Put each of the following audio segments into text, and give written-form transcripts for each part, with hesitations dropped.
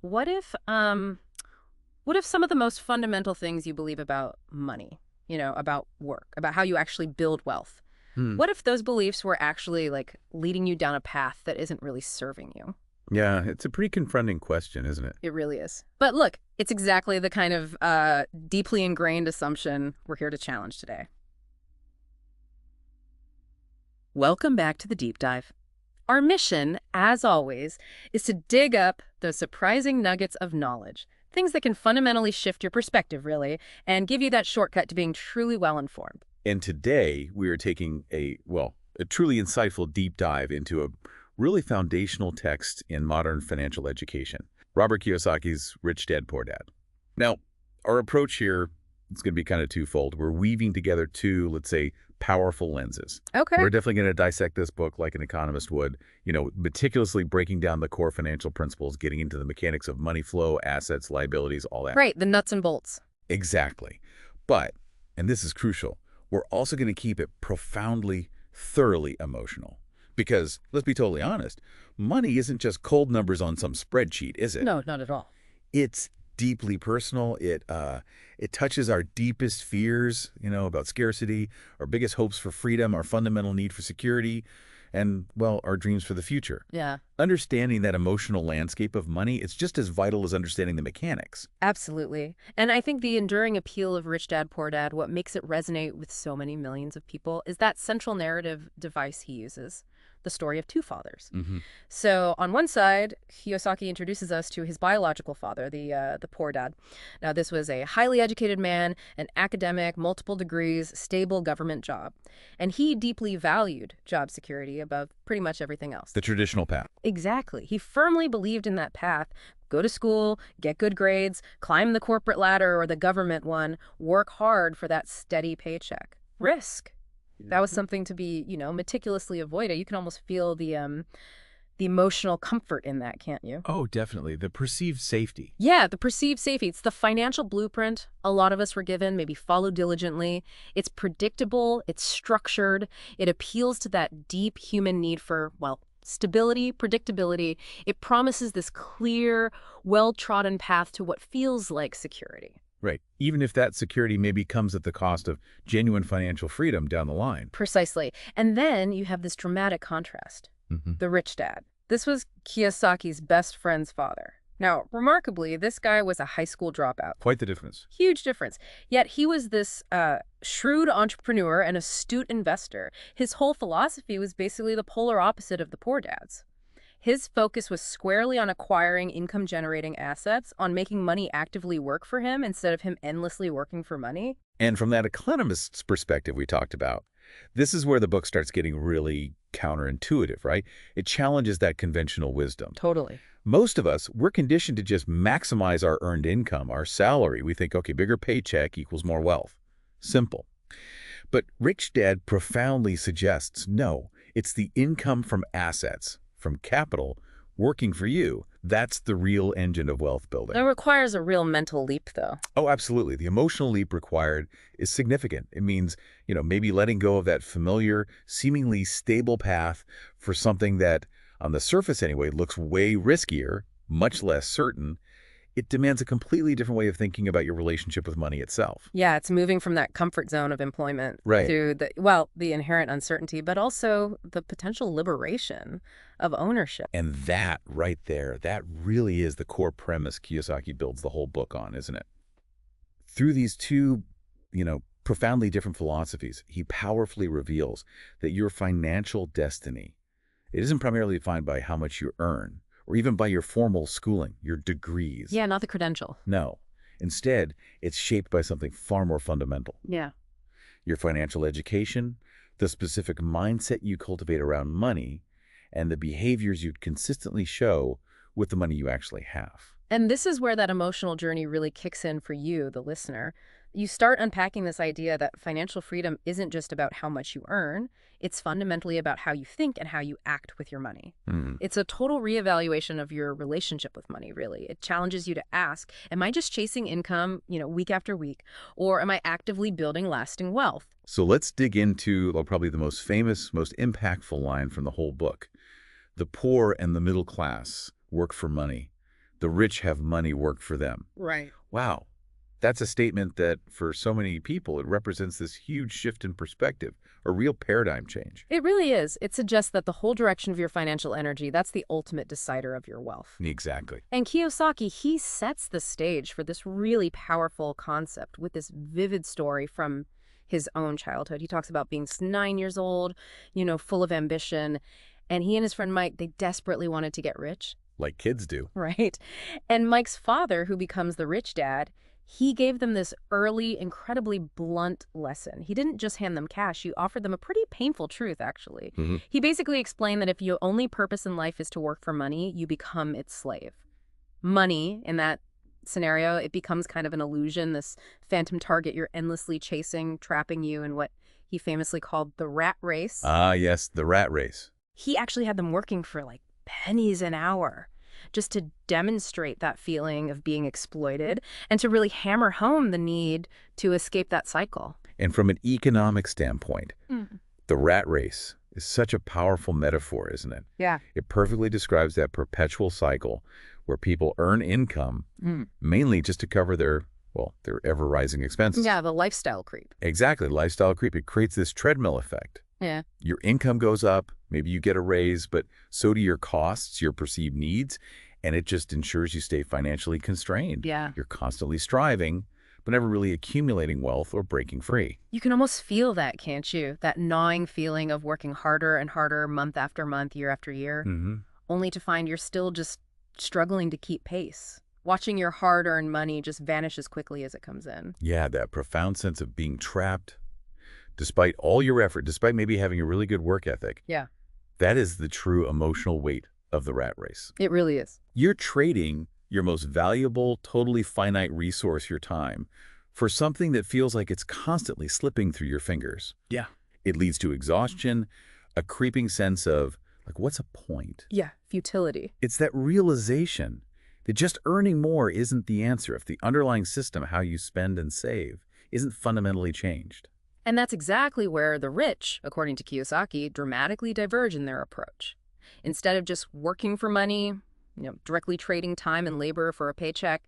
What if some of the most fundamental things you believe about money, about work, about how you actually build wealth, Hmm. what if those beliefs were actually like leading you down a path that isn't really serving you? Yeah, it's a pretty confronting question, isn't it? It really is. But look, it's exactly the kind of deeply ingrained assumption we're here to challenge today. Welcome back to the deep dive. Our mission, as always, is to dig up those surprising nuggets of knowledge, things that can fundamentally shift your perspective, really, and give you that shortcut to being truly well informed. And today we are taking a truly insightful deep dive into a really foundational text in modern financial education, Robert Kiyosaki's Rich Dad, Poor Dad. Now, our approach here is going to be kind of twofold. We're weaving together two, let's say, powerful lenses. Okay. We're definitely going to dissect this book like an economist would, meticulously breaking down the core financial principles, getting into the mechanics of money flow, assets, liabilities, all that. Right, the nuts and bolts. Exactly. But, and this is crucial, we're also going to keep it profoundly, thoroughly emotional. Because, let's be totally honest, money isn't just cold numbers on some spreadsheet, is it? No, not at all. It's deeply personal. It touches our deepest fears, about scarcity, our biggest hopes for freedom, our fundamental need for security, and, well, our dreams for the future. Yeah, Understanding that emotional landscape of money is just as vital as understanding the mechanics. absolutely. And I think the enduring appeal of Rich Dad, Poor Dad, what makes it resonate with so many millions of people, is that central narrative device he uses, the story of two fathers. Hmm. So on one side, Kiyosaki introduces us to his biological father, the poor dad. Now this was a highly educated man, an academic, multiple degrees, stable government job, and he deeply valued job security above pretty much everything else. The traditional path. Exactly. He firmly believed in that path. Go to school, get good grades, climb the corporate ladder or the government one, work hard for that steady paycheck. Risk. That was something to be, meticulously avoided. You can almost feel the emotional comfort in that, can't you? Oh, definitely. The perceived safety. Yeah, the perceived safety. It's the financial blueprint a lot of us were given, maybe followed diligently. It's predictable, it's structured, it appeals to that deep human need for, well, stability, predictability. It promises this clear, well-trodden path to what feels like security. Right. Even if that security maybe comes at the cost of genuine financial freedom down the line. Precisely. And then you have this dramatic contrast. Hmm. The rich dad. This was Kiyosaki's best friend's father. Now, remarkably, this guy was a high school dropout. Quite the difference. Huge difference. Yet he was this shrewd entrepreneur and astute investor. His whole philosophy was basically the polar opposite of the poor dad's. His focus was squarely on acquiring income-generating assets, on making money actively work for him instead of him endlessly working for money. And from that economist's perspective we talked about, this is where the book starts getting really counterintuitive, right? It challenges that conventional wisdom. Totally. Most of us, we're conditioned to just maximize our earned income, our salary. We think, okay, bigger paycheck equals more wealth. Simple. But Rich Dad profoundly suggests, no, it's the income from assets, from capital, working for you. That's the real engine of wealth building. That requires a real mental leap, though. Oh, absolutely. The emotional leap required is significant. It means, maybe letting go of that familiar, seemingly stable path for something that, on the surface anyway, looks way riskier, much less certain. It demands a completely different way of thinking about your relationship with money itself. Yeah, it's moving from that comfort zone of employment Right. to the inherent uncertainty, but also the potential liberation of ownership. And that right there, that really is the core premise Kiyosaki builds the whole book on, isn't it? Through these two, profoundly different philosophies, he powerfully reveals that your financial destiny, it isn't primarily defined by how much you earn, or even by your formal schooling, your degrees. Yeah, not the credential. No. Instead, it's shaped by something far more fundamental. Yeah. Your financial education, the specific mindset you cultivate around money, and the behaviors you'd consistently show with the money you actually have. And this is where that emotional journey really kicks in for you, the listener. You start unpacking this idea that financial freedom isn't just about how much you earn. It's fundamentally about how you think and how you act with your money. Hmm. It's a total reevaluation of your relationship with money, really. It challenges you to ask, am I just chasing income, week after week, or am I actively building lasting wealth? So let's dig into probably the most famous, most impactful line from the whole book. The poor and the middle class work for money. The rich have money work for them. Right. Wow. That's a statement that, for so many people, it represents this huge shift in perspective, a real paradigm change. It really is. It suggests that the whole direction of your financial energy, that's the ultimate decider of your wealth. Exactly. And Kiyosaki, he sets the stage for this really powerful concept with this vivid story from his own childhood. He talks about being 9 years old, full of ambition. And he and his friend Mike, they desperately wanted to get rich, Like kids do. right? And Mike's father, who becomes the rich dad, he gave them this early, incredibly blunt lesson. He didn't just hand them cash. He offered them a pretty painful truth, actually. Hmm. He basically explained that if your only purpose in life is to work for money, you become its slave. Money, in that scenario, it becomes kind of an illusion, this phantom target you're endlessly chasing, trapping you in what he famously called the rat race. Ah, yes, the rat race. He actually had them working for like pennies an hour just to demonstrate that feeling of being exploited and to really hammer home the need to escape that cycle. And from an economic standpoint, Mm. the rat race is such a powerful metaphor, isn't it? Yeah. It perfectly describes that perpetual cycle where people earn income Mm. mainly just to cover their ever-rising expenses. Yeah, the lifestyle creep. Exactly, lifestyle creep. It creates this treadmill effect. Yeah. Your income goes up, maybe you get a raise, but so do your costs, your perceived needs, and it just ensures you stay financially constrained. Yeah. You're constantly striving, but never really accumulating wealth or breaking free. You can almost feel that, can't you? That gnawing feeling of working harder and harder month after month, year after year, Mm-hmm. only to find you're still just struggling to keep pace. Watching your hard-earned money just vanish as quickly as it comes in. Yeah, that profound sense of being trapped, despite all your effort, despite maybe having a really good work ethic. Yeah. That is the true emotional weight of the rat race. It really is. You're trading your most valuable, totally finite resource, your time, for something that feels like it's constantly slipping through your fingers. Yeah. It leads to exhaustion, a creeping sense of, like, what's a point? Yeah, futility. It's that realization that just earning more isn't the answer if the underlying system, how you spend and save, isn't fundamentally changed. And that's exactly where the rich, according to Kiyosaki, dramatically diverge in their approach. Instead of just working for money, directly trading time and labor for a paycheck,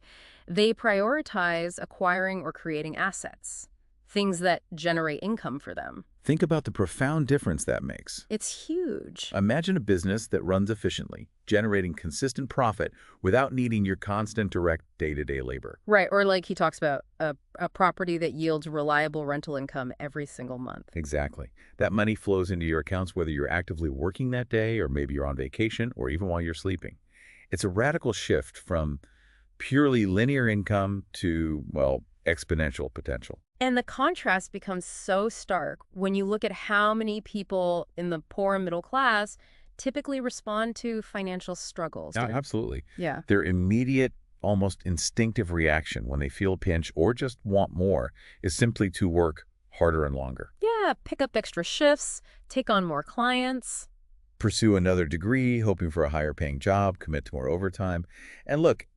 they prioritize acquiring or creating assets, things that generate income for them. Think about the profound difference that makes. It's huge. Imagine a business that runs efficiently, generating consistent profit without needing your constant direct day-to-day labor. Right, or like he talks about a property that yields reliable rental income every single month. Exactly. That money flows into your accounts whether you're actively working that day or maybe you're on vacation or even while you're sleeping. It's a radical shift from purely linear income to, well, exponential potential. And the contrast becomes so stark when you look at how many people in the poor and middle class typically respond to financial struggles. Absolutely. Yeah. Their immediate, almost instinctive reaction when they feel a pinch or just want more is simply to work harder and longer. Yeah, pick up extra shifts, take on more clients. Pursue another degree, hoping for a higher paying job, commit to more overtime. And look,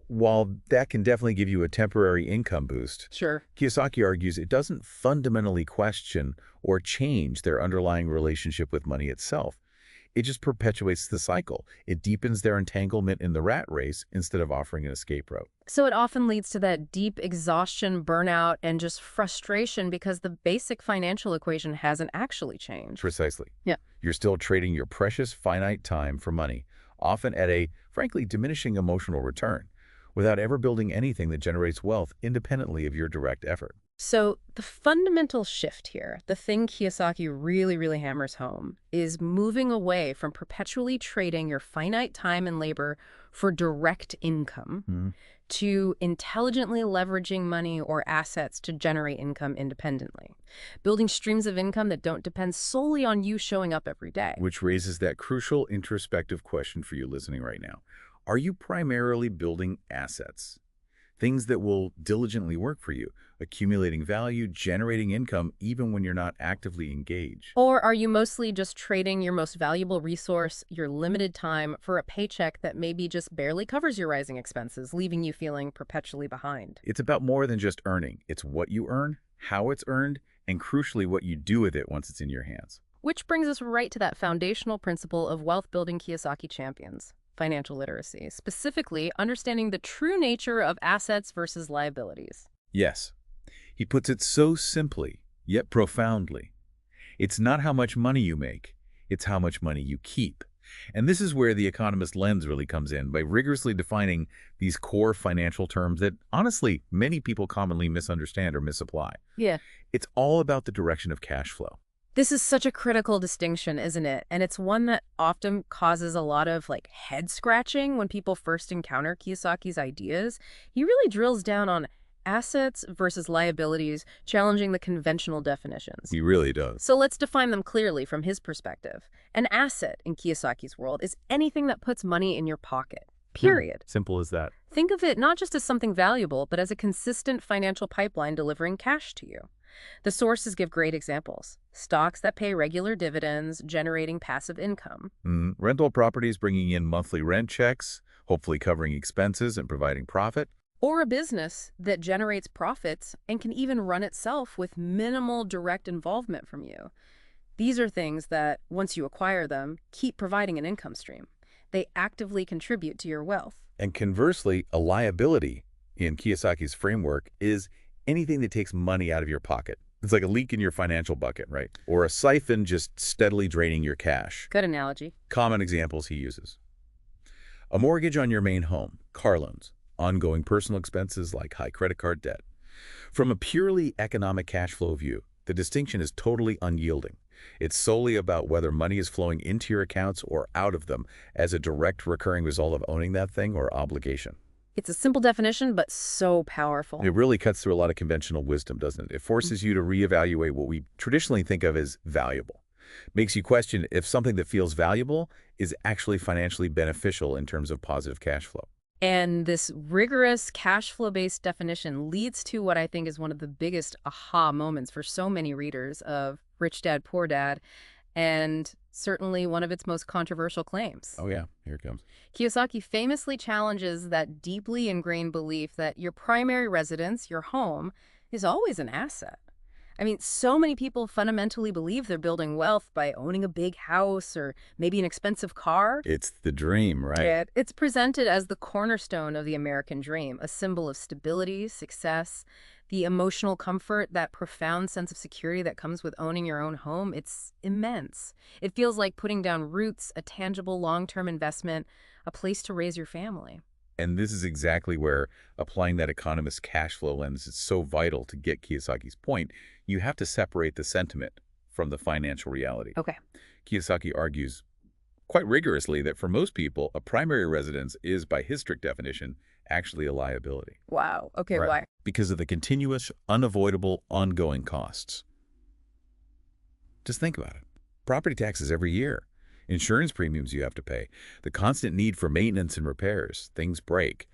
while that can definitely give you a temporary income boost, Sure. Kiyosaki argues it doesn't fundamentally question or change their underlying relationship with money itself. It just perpetuates the cycle. It deepens their entanglement in the rat race instead of offering an escape route. So it often leads to that deep exhaustion, burnout, and just frustration because the basic financial equation hasn't actually changed. Precisely. Yeah. You're still trading your precious finite time for money, often at a, frankly, diminishing emotional return, without ever building anything that generates wealth independently of your direct effort. So the fundamental shift here, the thing Kiyosaki really hammers home, is moving away from perpetually trading your finite time and labor for direct income to intelligently leveraging money or assets to generate income independently, building streams of income that don't depend solely on you showing up every day. Which raises that crucial introspective question for you listening right now. Are you primarily building assets? Things that will diligently work for you, accumulating value, generating income, even when you're not actively engaged? Or are you mostly just trading your most valuable resource, your limited time, for a paycheck that maybe just barely covers your rising expenses, leaving you feeling perpetually behind? It's about more than just earning. It's what you earn, how it's earned, and crucially, what you do with it once it's in your hands. Which brings us right to that foundational principle of wealth building Kiyosaki champions: financial literacy, specifically understanding the true nature of assets versus liabilities. Yes, he puts it so simply, yet profoundly. It's not how much money you make, it's how much money you keep. And this is where the economist lens really comes in, by rigorously defining these core financial terms that, honestly, many people commonly misunderstand or misapply. Yeah. It's all about the direction of cash flow. This is such a critical distinction, isn't it? And it's one that often causes a lot of head scratching when people first encounter Kiyosaki's ideas. He really drills down on assets versus liabilities, challenging the conventional definitions. He really does. So let's define them clearly from his perspective. An asset in Kiyosaki's world is anything that puts money in your pocket. Period. Simple as that. Think of it not just as something valuable, but as a consistent financial pipeline delivering cash to you. The sources give great examples. Stocks that pay regular dividends, generating passive income. Rental properties bringing in monthly rent checks, hopefully covering expenses and providing profit. Or a business that generates profits and can even run itself with minimal direct involvement from you. These are things that, once you acquire them, keep providing an income stream. They actively contribute to your wealth. And conversely, a liability in Kiyosaki's framework is anything that takes money out of your pocket. It's like a leak in your financial bucket, right? Or a siphon just steadily draining your cash. Good analogy. Common examples he uses. A mortgage on your main home, car loans, ongoing personal expenses like high credit card debt. From a purely economic cash flow view, the distinction is totally unyielding. It's solely about whether money is flowing into your accounts or out of them as a direct recurring result of owning that thing or obligation. It's a simple definition, but so powerful. It really cuts through a lot of conventional wisdom, doesn't it? It forces you to reevaluate what we traditionally think of as valuable. Makes you question if something that feels valuable is actually financially beneficial in terms of positive cash flow. And this rigorous cash flow-based definition leads to what I think is one of the biggest aha moments for so many readers of Rich Dad, Poor Dad, and certainly one of its most controversial claims. Oh yeah, here it comes. Kiyosaki famously challenges that deeply ingrained belief that your primary residence, your home, is always an asset. I mean, so many people fundamentally believe they're building wealth by owning a big house or maybe an expensive car. It's the dream, right? It's presented as the cornerstone of the American dream, a symbol of stability, success, the emotional comfort, that profound sense of security that comes with owning your own home. It's immense. It feels like putting down roots, a tangible long-term investment, a place to raise your family. And this is exactly where applying that economist's cash flow lens is so vital to get Kiyosaki's point. You have to separate the sentiment from the financial reality. Okay. Kiyosaki argues quite rigorously that for most people, a primary residence is, by his strict definition, actually a liability. Wow. Okay, Right. why? Because of the continuous, unavoidable, ongoing costs. Just think about it. Property taxes every year. Insurance premiums you have to pay, the constant need for maintenance and repairs, things break,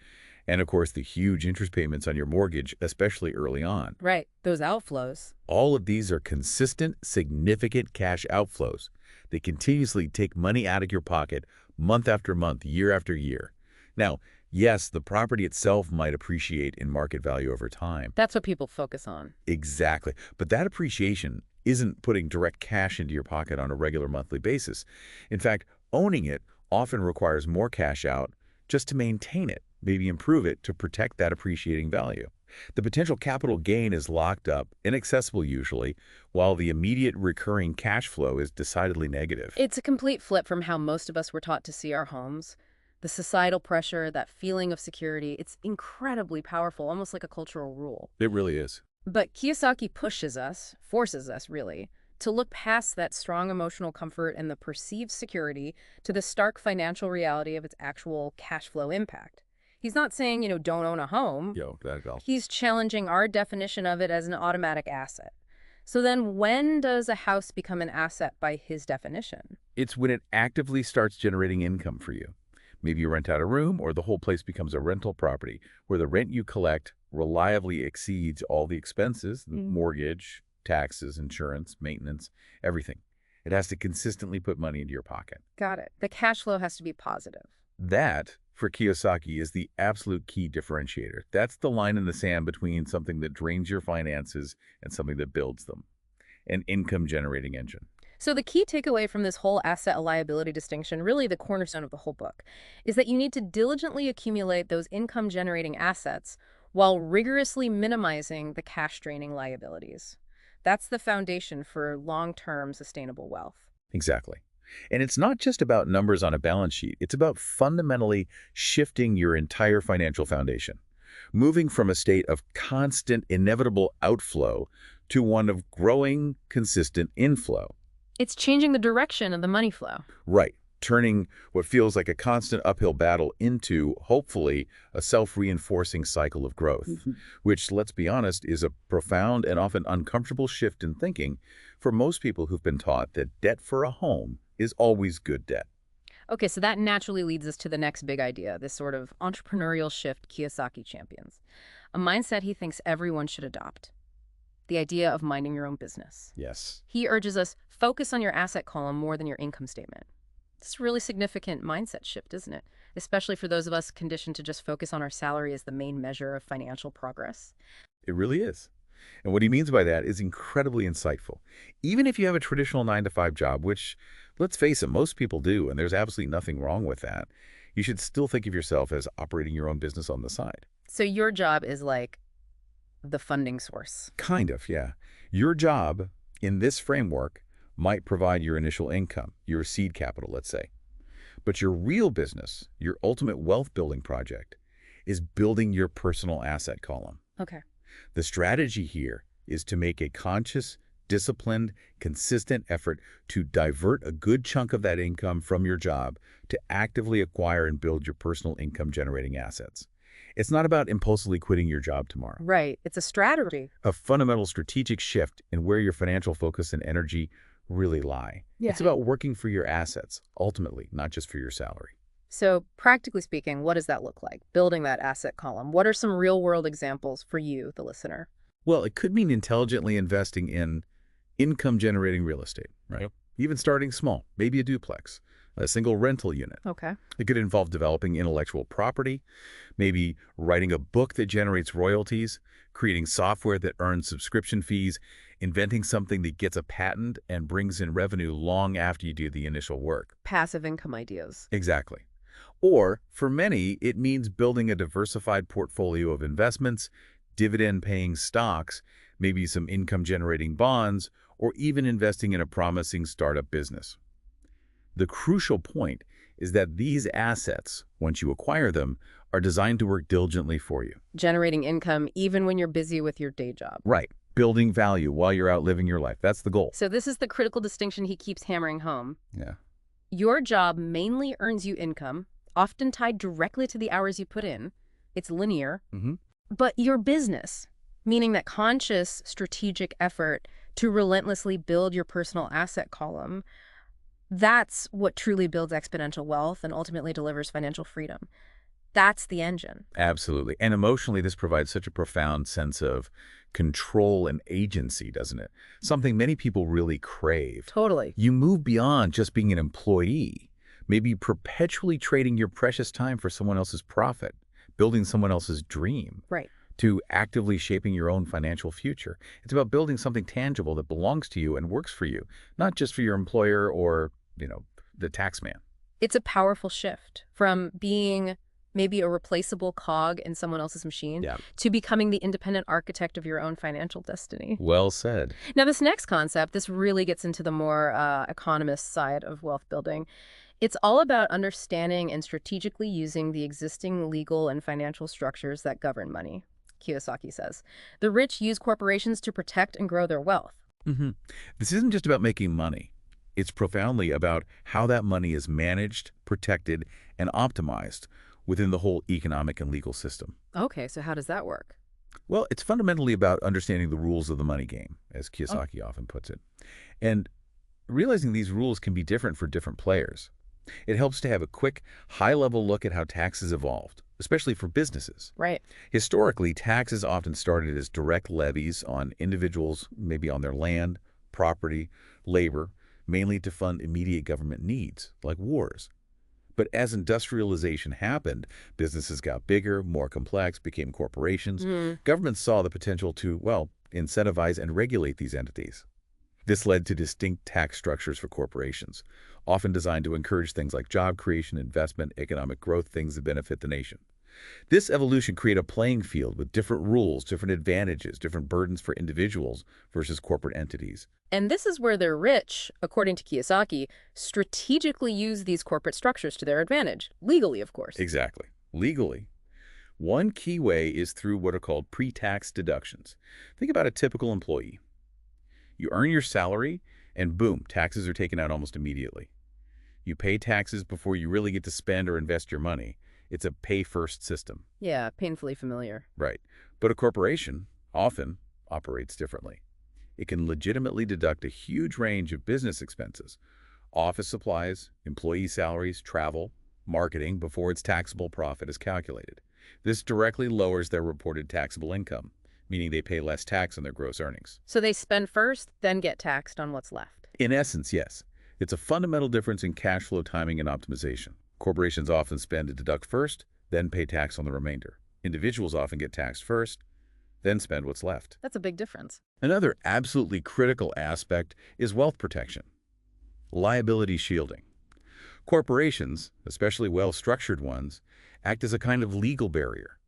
and of course the huge interest payments on your mortgage, especially early on. Right. Those outflows. All of these are consistent, significant cash outflows. They continuously take money out of your pocket month after month, year after year. Now, yes, the property itself might appreciate in market value over time. That's what people focus on. Exactly. But that appreciation isn't putting direct cash into your pocket on a regular monthly basis. In fact, owning it often requires more cash out just to maintain it, maybe improve it to protect that appreciating value. The potential capital gain is locked up, inaccessible usually, while the immediate recurring cash flow is decidedly negative. It's a complete flip from how most of us were taught to see our homes. The societal pressure, that feeling of security, it's incredibly powerful, almost like a cultural rule. It really is. But Kiyosaki pushes us, forces us really, to look past that strong emotional comfort and the perceived security to the stark financial reality of its actual cash flow impact. He's not saying, don't own a home. He's challenging our definition of it as an automatic asset. So then when does a house become an asset by his definition? It's when it actively starts generating income for you. Maybe you rent out a room, or the whole place becomes a rental property where the rent you collect reliably exceeds all the expenses, the mortgage, taxes, insurance, maintenance, everything. It has to consistently put money into your pocket. Got it. The cash flow has to be positive. That, for Kiyosaki, is the absolute key differentiator. That's the line in the sand between something that drains your finances and something that builds them. An income-generating engine. So the key takeaway from this whole asset and liability distinction, really the cornerstone of the whole book, is that you need to diligently accumulate those income-generating assets while rigorously minimizing the cash-draining liabilities. That's the foundation for long-term sustainable wealth. Exactly. And it's not just about numbers on a balance sheet. It's about fundamentally shifting your entire financial foundation, moving from a state of constant, inevitable outflow to one of growing, consistent inflow. It's changing the direction of the money flow. Right. Turning what feels like a constant uphill battle into, hopefully, a self-reinforcing cycle of growth, which, let's be honest, is a profound and often uncomfortable shift in thinking for most people who've been taught that debt for a home is always good debt. Okay, so that naturally leads us to the next big idea, this sort of entrepreneurial shift Kiyosaki champions. A mindset he thinks everyone should adopt. The idea of minding your own business. Yes. He urges us, focus on your asset column more than your income statement. It's a really significant mindset shift, isn't it? Especially for those of us conditioned to just focus on our salary as the main measure of financial progress. It really is. And what he means by that is incredibly insightful. Even if you have a traditional 9-to-5 job, which, let's face it, most people do, and there's absolutely nothing wrong with that, you should still think of yourself as operating your own business on the side. So your job is like the funding source. Kind of, yeah. Your job in this framework might provide your initial income, your seed capital, let's say. But your real business, your ultimate wealth-building project, is building your personal asset column. Okay. The strategy here is to make a conscious, disciplined, consistent effort to divert a good chunk of that income from your job to actively acquire and build your personal income-generating assets. It's not about impulsively quitting your job tomorrow. Right. It's a strategy. A fundamental strategic shift in where your financial focus and energy really lie. Yeah. It's about working for your assets, ultimately, not just for your salary. So practically speaking, what does that look like? Building that asset column. What are some real-world examples for you, the listener? Well, it could mean intelligently investing in income-generating real estate, right? Yep. Even starting small, maybe a duplex, a single rental unit. Okay. It could involve developing intellectual property, maybe writing a book that generates royalties, creating software that earns subscription fees, inventing something that gets a patent and brings in revenue long after you do the initial work. Passive income ideas. Exactly. Or, for many, it means building a diversified portfolio of investments, dividend-paying stocks, maybe some income-generating bonds, or even investing in a promising startup business. The crucial point is that these assets, once you acquire them, are designed to work diligently for you. Generating income even when you're busy with your day job. Right. Building value while you're out living your life. That's the goal. So this is the critical distinction he keeps hammering home. Yeah. Your job mainly earns you income, often tied directly to the hours you put in. It's linear. Mm-hmm. But your business, meaning that conscious, strategic effort to relentlessly build your personal asset column, that's what truly builds exponential wealth and ultimately delivers financial freedom. That's the engine. Absolutely. And emotionally, this provides such a profound sense of control and agency, doesn't it? Something many people really crave. Totally. You move beyond just being an employee, maybe perpetually trading your precious time for someone else's profit, building someone else's dream, Right. to actively shaping your own financial future. It's about building something tangible that belongs to you and works for you, not just for your employer or, the tax man. It's a powerful shift from being maybe a replaceable cog in someone else's machine Yeah. to becoming the independent architect of your own financial destiny. Well said. Now, this next concept, this really gets into the more economist side of wealth building. It's all about understanding and strategically using the existing legal and financial structures that govern money, Kiyosaki says. The rich use corporations to protect and grow their wealth. Mm-hmm. This isn't just about making money. It's profoundly about how that money is managed, protected, and optimized within the whole economic and legal system. Okay, so how does that work? Well, it's fundamentally about understanding the rules of the money game, as Kiyosaki often puts it. And realizing these rules can be different for different players. It helps to have a quick, high-level look at how taxes evolved, especially for businesses. Right. Historically, taxes often started as direct levies on individuals, maybe on their land, property, labor, mainly to fund immediate government needs, like wars. But as industrialization happened, businesses got bigger, more complex, became corporations. Governments saw the potential to, incentivize and regulate these entities. This led to distinct tax structures for corporations, often designed to encourage things like job creation, investment, economic growth, things that benefit the nation. This evolution created a playing field with different rules, different advantages, different burdens for individuals versus corporate entities. And this is where the rich, according to Kiyosaki, strategically use these corporate structures to their advantage, legally, of course. Exactly. Legally, one key way is through what are called pre-tax deductions. Think about a typical employee. You earn your salary, and boom, taxes are taken out almost immediately. You pay taxes before you really get to spend or invest your money. It's a pay-first system. Yeah, painfully familiar. Right. But a corporation often operates differently. It can legitimately deduct a huge range of business expenses, office supplies, employee salaries, travel, marketing before its taxable profit is calculated. This directly lowers their reported taxable income, meaning they pay less tax on their gross earnings. So they spend first, then get taxed on what's left. In essence, yes. It's a fundamental difference in cash flow timing and optimization. Corporations often spend and deduct first, then pay tax on the remainder. Individuals often get taxed first, then spend what's left. That's a big difference. Another absolutely critical aspect is wealth protection, liability shielding. Corporations, especially well-structured ones, act as a kind of legal barrier.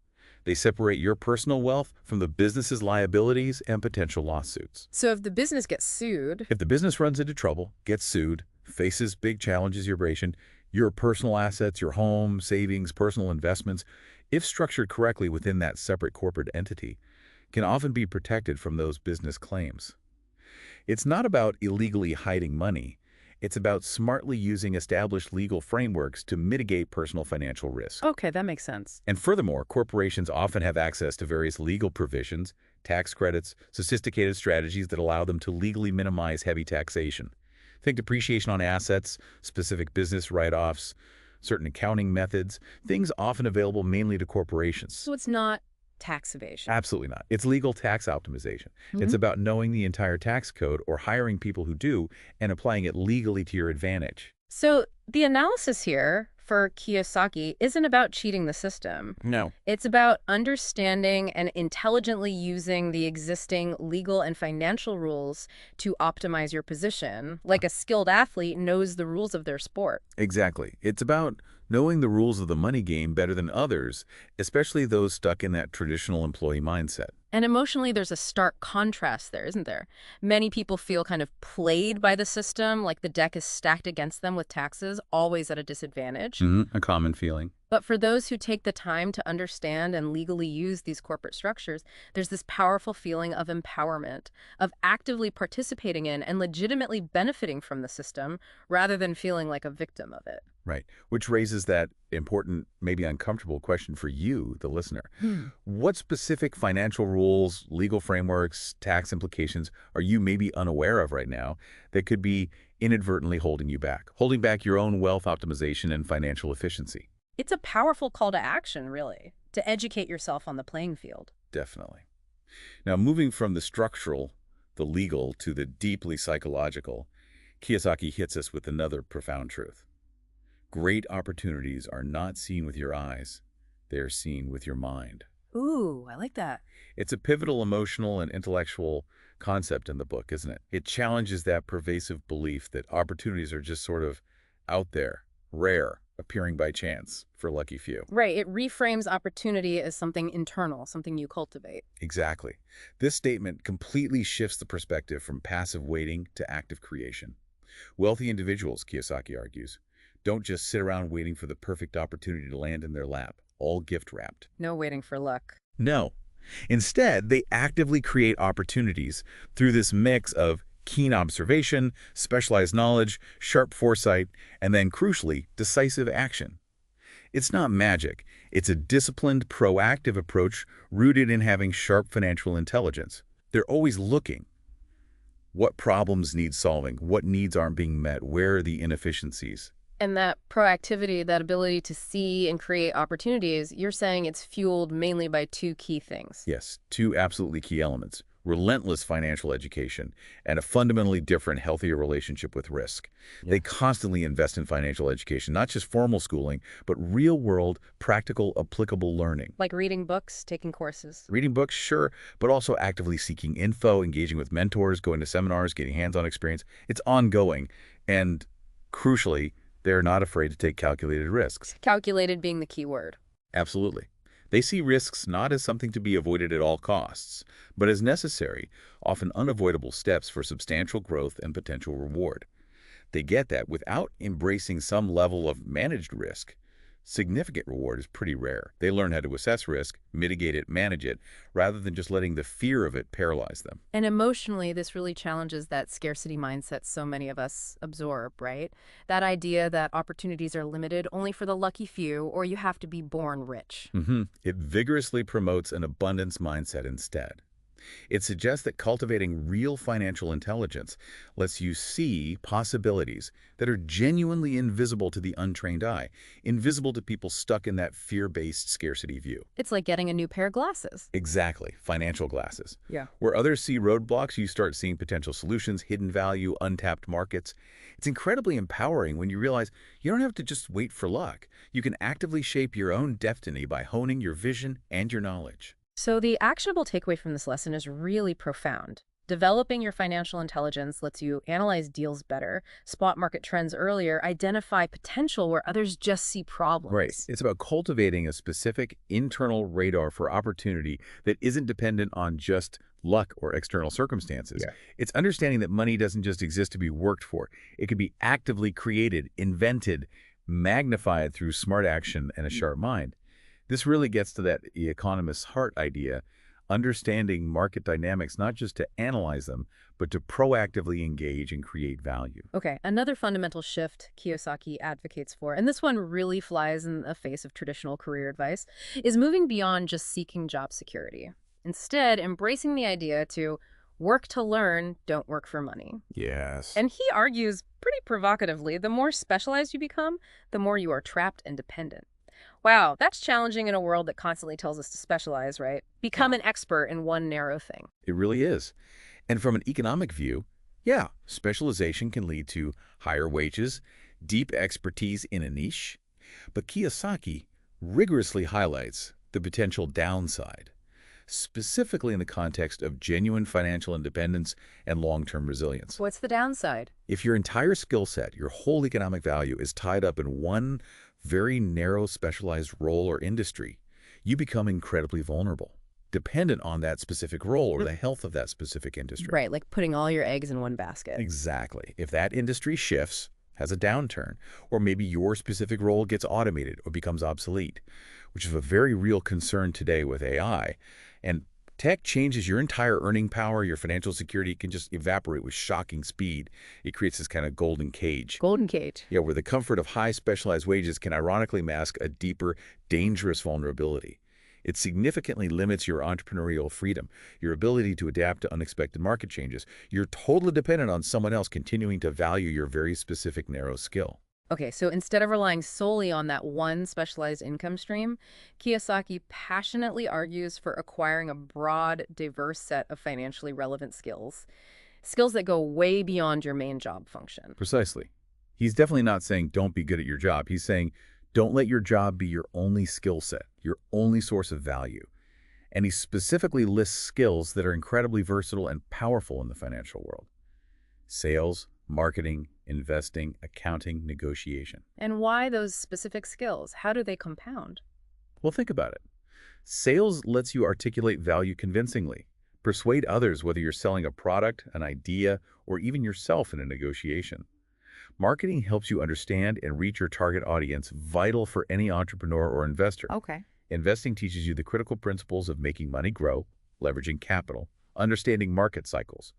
They separate your personal wealth from the business's liabilities and potential lawsuits. So if the business gets sued, If the business runs into trouble, gets sued, faces big challenges, your personal assets, your home, savings, personal investments, if structured correctly within that separate corporate entity, can often be protected from those business claims. It's not about illegally hiding money. It's about smartly using established legal frameworks to mitigate personal financial risk. okay, that makes sense. And furthermore, corporations often have access to various legal provisions, tax credits, sophisticated strategies that allow them to legally minimize heavy taxation. Think depreciation on assets, specific business write-offs, certain accounting methods, things often available mainly to corporations. So it's not tax evasion. Absolutely not. It's legal tax optimization. It's Mhm. about knowing the entire tax code or hiring people who do and applying it legally to your advantage. So the analysis here for Kiyosaki isn't about cheating the system. No. It's about understanding and intelligently using the existing legal and financial rules to optimize your position, like a skilled athlete knows the rules of their sport. Exactly. It's about knowing the rules of the money game better than others, especially those stuck in that traditional employee mindset. And emotionally, there's a stark contrast there, isn't there? Many people feel kind of played by the system, like the deck is stacked against them with taxes, always at a disadvantage. A common feeling. But for those who take the time to understand and legally use these corporate structures, there's this powerful feeling of empowerment, of actively participating in and legitimately benefiting from the system, rather than feeling like a victim of it. Right. Which raises that important, maybe uncomfortable question for you, the listener. What specific financial rules, legal frameworks, tax implications are you maybe unaware of right now that could be inadvertently holding back your own wealth optimization and financial efficiency? It's a powerful call to action, really, to educate yourself on the playing field. Definitely. Now, moving from the structural, the legal, to the deeply psychological, Kiyosaki hits us with another profound truth. Great opportunities are not seen with your eyes. They are seen with your mind. Ooh, I like that. It's a pivotal emotional and intellectual concept in the book, isn't it? It challenges that pervasive belief that opportunities are just sort of out there, rare, appearing by chance for lucky few. Right, it reframes opportunity as something internal, something you cultivate. Exactly. This statement completely shifts the perspective from passive waiting to active creation. Wealthy individuals, Kiyosaki argues, don't just sit around waiting for the perfect opportunity to land in their lap, all gift-wrapped. No waiting for luck. No. Instead, they actively create opportunities through this mix of keen observation, specialized knowledge, sharp foresight, and then, crucially, decisive action. It's not magic. It's a disciplined, proactive approach rooted in having sharp financial intelligence. They're always looking. What problems need solving? What needs aren't being met? Where are the inefficiencies? And that proactivity, that ability to see and create opportunities, you're saying it's fueled mainly by two key things. Yes, two absolutely key elements: relentless financial education, and a fundamentally different, healthier relationship with risk. Yeah. They constantly invest in financial education, not just formal schooling, but real-world, practical, applicable learning. Like reading books, taking courses. Reading books, sure, but also actively seeking info, engaging with mentors, going to seminars, getting hands-on experience. It's ongoing, and crucially, they're not afraid to take calculated risks. Calculated being the key word. Absolutely. They see risks not as something to be avoided at all costs, but as necessary, often unavoidable steps for substantial growth and potential reward. They get that without embracing some level of managed risk. Significant reward is pretty rare. They learn how to assess risk, mitigate it, manage it, rather than just letting the fear of it paralyze them. And emotionally, this really challenges that scarcity mindset so many of us absorb, right? That idea that opportunities are limited only for the lucky few, or you have to be born rich. It vigorously promotes an abundance mindset instead. It suggests that cultivating real financial intelligence lets you see possibilities that are genuinely invisible to the untrained eye, invisible to people stuck in that fear-based scarcity view. It's like getting a new pair of glasses. Exactly, financial glasses. Yeah. Where others see roadblocks, you start seeing potential solutions, hidden value, untapped markets. It's incredibly empowering when you realize you don't have to just wait for luck. You can actively shape your own destiny by honing your vision and your knowledge. So the actionable takeaway from this lesson is really profound. Developing your financial intelligence lets you analyze deals better, spot market trends earlier, identify potential where others just see Right. problems. It's about cultivating a specific internal radar for opportunity that isn't dependent on just luck or external circumstances. Yeah. It's understanding that money doesn't just exist to be worked for. It can be actively created, invented, magnified through smart action and a sharp mind. This really gets to that economist's heart idea, understanding market dynamics not just to analyze them, but to proactively engage and create value. Okay, another fundamental shift Kiyosaki advocates for, and this one really flies in the face of traditional career advice, is moving beyond just seeking job security. Instead, embracing the idea to work to learn, don't work for money. Yes. And he argues pretty provocatively, the more specialized you become, the more you are trapped and dependent. Wow, that's challenging in a world that constantly tells us to specialize, right? Become an expert in one narrow thing. It really is. And from an economic view, yeah, specialization can lead to higher wages, deep expertise in a niche. But Kiyosaki rigorously highlights the potential downside, specifically in the context of genuine financial independence and long-term resilience. What's the downside? If your entire skill set, your whole economic value is tied up in one very narrow specialized role or industry, you become incredibly vulnerable, dependent on that specific role or the health of that specific industry. Right, like putting all your eggs in one basket. Exactly. If that industry shifts, has a downturn, or maybe your specific role gets automated or becomes obsolete, which is a very real concern today with AI, and tech changes your entire earning power, your financial security can just evaporate with shocking speed. It creates this kind of golden cage. Golden cage. Yeah, where the comfort of high specialized wages can ironically mask a deeper, dangerous vulnerability. It significantly limits your entrepreneurial freedom, your ability to adapt to unexpected market changes. You're totally dependent on someone else continuing to value your very specific narrow skill. Okay, so instead of relying solely on that one specialized income stream, Kiyosaki passionately argues for acquiring a broad, diverse set of financially relevant skills. Skills that go way beyond your main job function. Precisely. He's definitely not saying don't be good at your job. He's saying don't let your job be your only skill set, your only source of value. And he specifically lists skills that are incredibly versatile and powerful in the financial world. Sales, marketing, investing, accounting, negotiation. And why those specific skills? How do they compound? Well, think about it. Sales lets you articulate value convincingly, persuade others whether you're selling a product, an idea, or even yourself in a negotiation. Marketing helps you understand and reach your target audience, vital for any entrepreneur or investor. Okay. Investing teaches you the critical principles of making money grow, leveraging capital, understanding market cycles.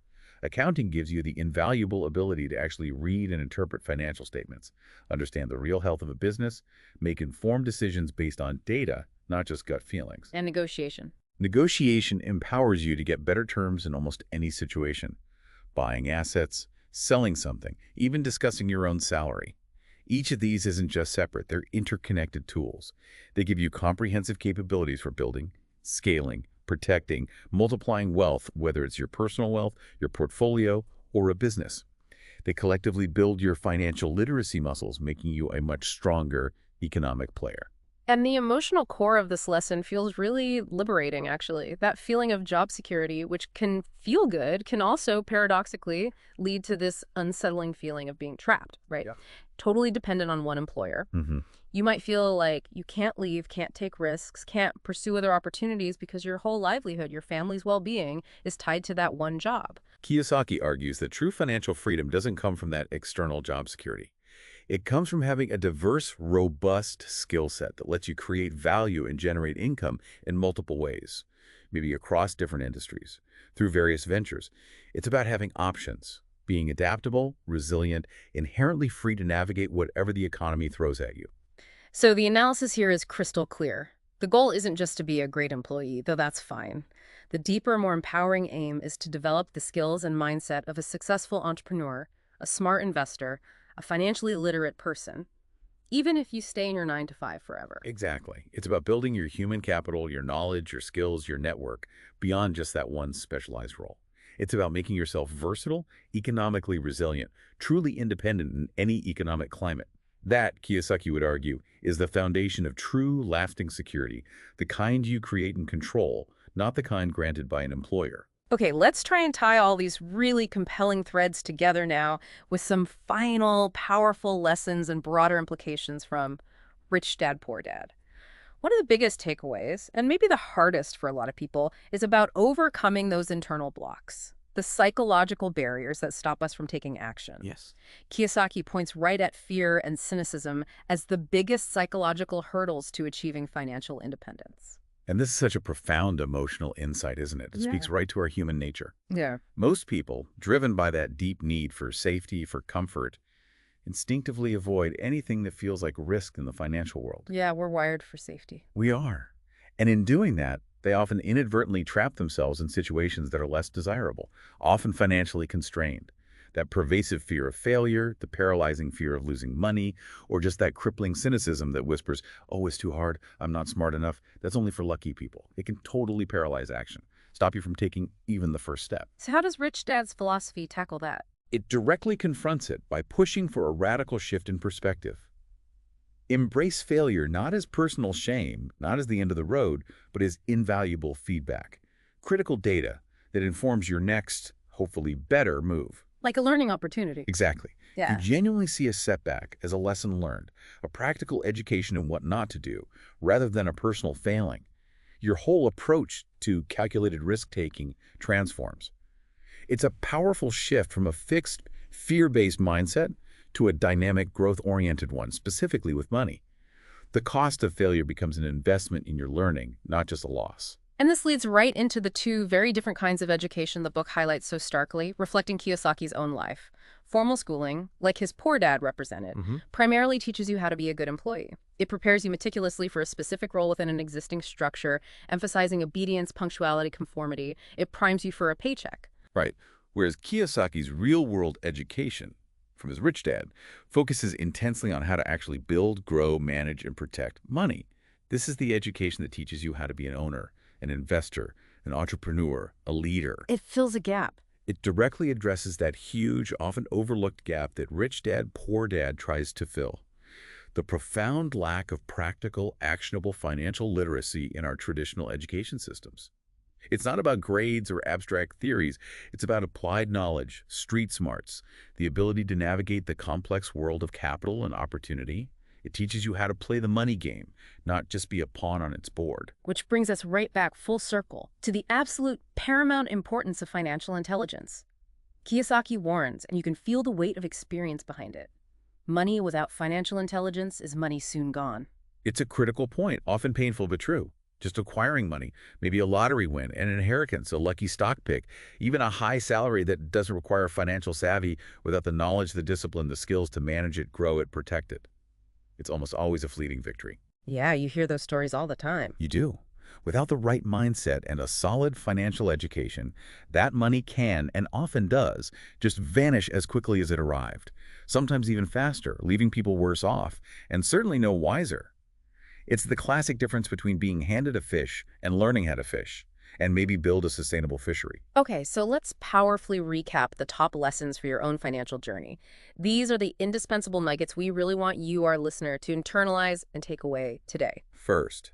Accounting gives you the invaluable ability to actually read and interpret financial statements, understand the real health of a business, make informed decisions based on data, not just gut feelings. And negotiation. Negotiation empowers you to get better terms in almost any situation. Buying assets, selling something, even discussing your own salary. Each of these isn't just separate, they're interconnected tools. They give you comprehensive capabilities for building, scaling, protecting, multiplying wealth, whether it's your personal wealth, your portfolio, or a business. They collectively build your financial literacy muscles, making you a much stronger economic player. And the emotional core of this lesson feels really liberating, actually. That feeling of job security, which can feel good, can also paradoxically lead to this unsettling feeling of being trapped, right? Yeah. Totally dependent on one employer. hmm You might feel like you can't leave, can't take risks, can't pursue other opportunities because your whole livelihood, your family's well-being is tied to that one job. Kiyosaki argues that true financial freedom doesn't come from that external job security. It comes from having a diverse, robust skill set that lets you create value and generate income in multiple ways, maybe across different industries, through various ventures. It's about having options, being adaptable, resilient, inherently free to navigate whatever the economy throws at you. So the analysis here is crystal clear. The goal isn't just to be a great employee, though that's fine. The deeper, more empowering aim is to develop the skills and mindset of a successful entrepreneur, a smart investor, a financially literate person, even if you stay in your 9 to 5 forever. Exactly. It's about building your human capital, your knowledge, your skills, your network, beyond just that one specialized role. It's about making yourself versatile, economically resilient, truly independent in any economic climate. That, Kiyosaki would argue, is the foundation of true, lasting security, the kind you create and control, not the kind granted by an employer. Okay, let's try and tie all these really compelling threads together now with some final, powerful lessons and broader implications from Rich Dad, Poor Dad. One of the biggest takeaways, and maybe the hardest for a lot of people, is about overcoming those internal blocks, the psychological barriers that stop us from taking action. Yes. Kiyosaki points right at fear and cynicism as the biggest psychological hurdles to achieving financial independence. And this is such a profound emotional insight, isn't it? It speaks right to our human nature. Yeah. Most people, driven by that deep need for safety, for comfort, instinctively avoid anything that feels like risk in the financial world. Yeah, we're wired for safety. We are. And in doing that, they often inadvertently trap themselves in situations that are less desirable, often financially constrained. That pervasive fear of failure, the paralyzing fear of losing money, or just that crippling cynicism that whispers, oh, it's too hard, I'm not smart enough, that's only for lucky people. It can totally paralyze action, stop you from taking even the first step. So how does Rich Dad's philosophy tackle that? It directly confronts it by pushing for a radical shift in perspective. Embrace failure not as personal shame, not as the end of the road, but as invaluable feedback, critical data that informs your next, hopefully better move. Like a learning opportunity. Exactly. Yeah. You genuinely see a setback as a lesson learned, a practical education in what not to do, rather than a personal failing. Your whole approach to calculated risk-taking transforms. It's a powerful shift from a fixed, fear-based mindset to a dynamic, growth-oriented one, specifically with money. The cost of failure becomes an investment in your learning, not just a loss. And this leads right into the two very different kinds of education the book highlights so starkly, reflecting Kiyosaki's own life. Formal schooling, like his poor dad represented, primarily teaches you how to be a good employee. It prepares you meticulously for a specific role within an existing structure, emphasizing obedience, punctuality, conformity. It primes you for a paycheck. Right. Whereas Kiyosaki's real-world education, from his rich dad, focuses intensely on how to actually build, grow, manage, and protect money. This is the education that teaches you how to be an owner, an investor, an entrepreneur, a leader. It fills a gap. It directly addresses that huge, often overlooked gap that Rich Dad, Poor Dad tries to fill. The profound lack of practical, actionable financial literacy in our traditional education systems. It's not about grades or abstract theories. It's about applied knowledge, street smarts, the ability to navigate the complex world of capital and opportunity. It teaches you how to play the money game, not just be a pawn on its board. Which brings us right back full circle to the absolute paramount importance of financial intelligence. Kiyosaki warns, and you can feel the weight of experience behind it. Money without financial intelligence is money soon gone. It's a critical point, often painful but true. Just acquiring money, maybe a lottery win, an inheritance, a lucky stock pick, even a high salary that doesn't require financial savvy without the knowledge, the discipline, the skills to manage it, grow it, protect it. It's almost always a fleeting victory. Yeah, you hear those stories all the time. You do. Without the right mindset and a solid financial education, that money can, and often does, just vanish as quickly as it arrived, sometimes even faster, leaving people worse off, and certainly no wiser. It's the classic difference between being handed a fish and learning how to fish. and maybe build a sustainable fishery. Okay, so let's powerfully recap the top lessons for your own financial journey. These are the indispensable nuggets we really want you, our listener, to internalize and take away today. First,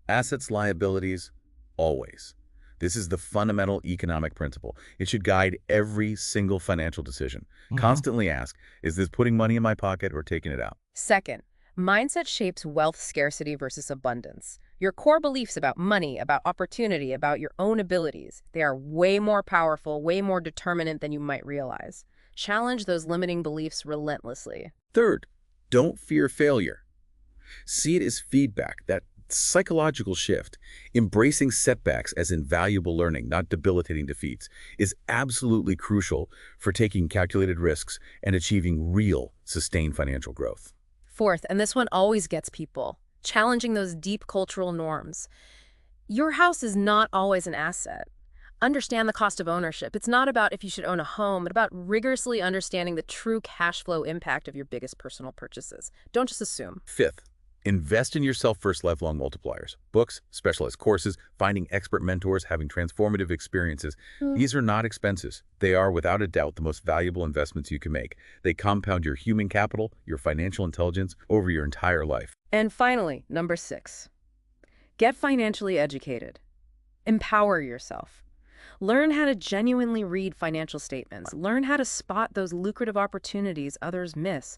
assets, liabilities, always. This is the fundamental economic principle. It should guide every single financial decision. Constantly ask, is this putting money in my pocket or taking it out? Second, mindset shapes wealth scarcity versus abundance. Your core beliefs about money, about opportunity, about your own abilities, they are way more powerful, way more determinant than you might realize. Challenge those limiting beliefs relentlessly. Third, don't fear failure. See it as feedback, that psychological shift. Embracing setbacks as invaluable learning, not debilitating defeats, is absolutely crucial for taking calculated risks and achieving real, sustained financial growth. Fourth, and this one always gets people, challenging those deep cultural norms. Your house is not always an asset. Understand the cost of ownership. It's not about if you should own a home, but about rigorously understanding the true cash flow impact of your biggest personal purchases. Don't just assume. Fifth, invest in yourself first, lifelong multipliers. Books, specialized courses, finding expert mentors, having transformative experiences. These are not expenses. They are, without a doubt, the most valuable investments you can make. They compound your human capital, your financial intelligence over your entire life. And finally, number 6, get financially educated. Empower yourself. Learn how to genuinely read financial statements. Learn how to spot those lucrative opportunities others miss.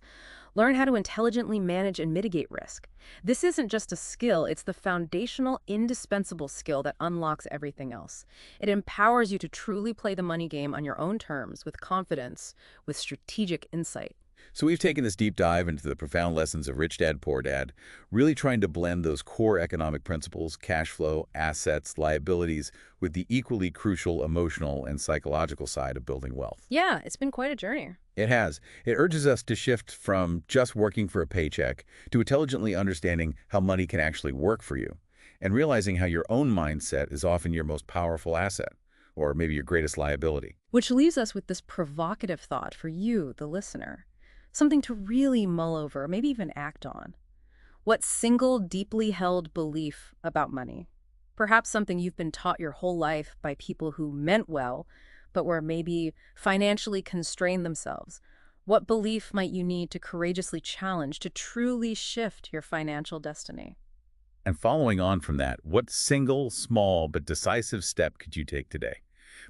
Learn how to intelligently manage and mitigate risk. This isn't just a skill, it's the foundational, indispensable skill that unlocks everything else. It empowers you to truly play the money game on your own terms, with confidence, with strategic insight. So we've taken this deep dive into the profound lessons of Rich Dad, Poor Dad, really trying to blend those core economic principles, cash flow, assets, liabilities, with the equally crucial emotional and psychological side of building wealth. Yeah, it's been quite a journey. It has. It urges us to shift from just working for a paycheck to intelligently understanding how money can actually work for you, and realizing how your own mindset is often your most powerful asset, or maybe your greatest liability. Which leaves us with this provocative thought for you, the listener. Something to really mull over, maybe even act on. What single deeply held belief about money? Perhaps something you've been taught your whole life by people who meant well, but were maybe financially constrained themselves. What belief might you need to courageously challenge to truly shift your financial destiny? And following on from that, what single, small, but decisive step could you take today?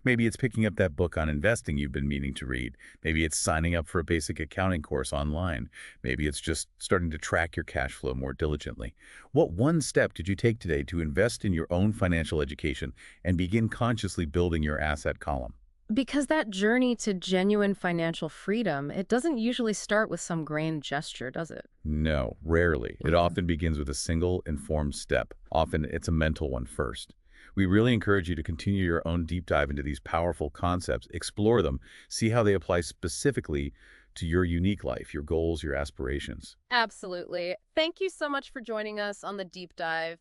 Maybe it's picking up that book on investing you've been meaning to read. Maybe it's signing up for a basic accounting course online. Maybe it's just starting to track your cash flow more diligently. What one step did you take today to invest in your own financial education and begin consciously building your asset column? Because that journey to genuine financial freedom, it doesn't usually start with some grand gesture, does it? No, rarely. It often begins with a single informed step. Often it's a mental one first. We really encourage you to continue your own deep dive into these powerful concepts, explore them, see how they apply specifically to your unique life, your goals, your aspirations. Absolutely. Thank you so much for joining us on the deep dive.